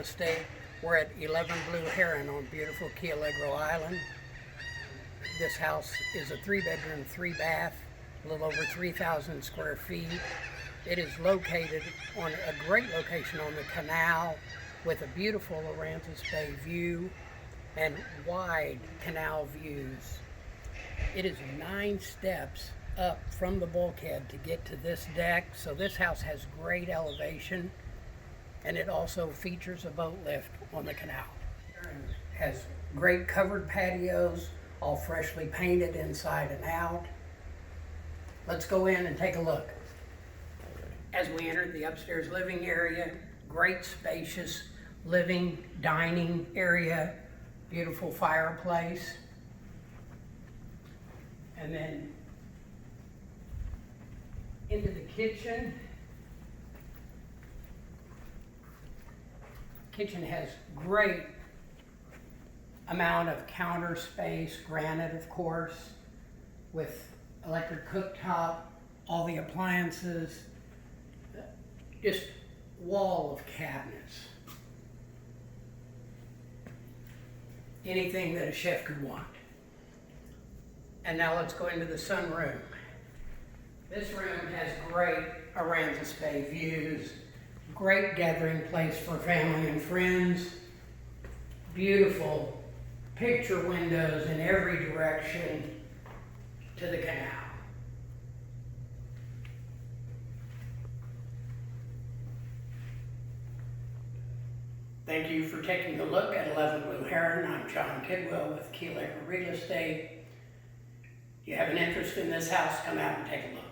Estate. We're at 11 Blue Heron on beautiful Key Allegro Island. This house is a 3-bedroom, 3-bath, a little over 3,000 square feet. It is located on a great location on the canal with a beautiful Aransas Bay view and wide canal views. It is 9 steps up from the bulkhead to get to this deck, so this house has great elevation, and it also features a boat lift on the canal. It has great covered patios, all freshly painted inside and out. Let's go in and take a look. As we enter the upstairs living area, great spacious living, dining area, beautiful fireplace. And then into the kitchen. Kitchen has great amount of counter space, granite of course, with electric cooktop, all the appliances, just wall of cabinets. Anything that a chef could want. And now let's go into the sunroom. This room has great Aransas Bay views, great gathering place for family and friends, beautiful picture windows in every direction to the canal. Thank you for taking a look at 11 Blue Heron. I'm John Kidwell with Allegro Real Estate. If you have an interest in this house, come out and take a look.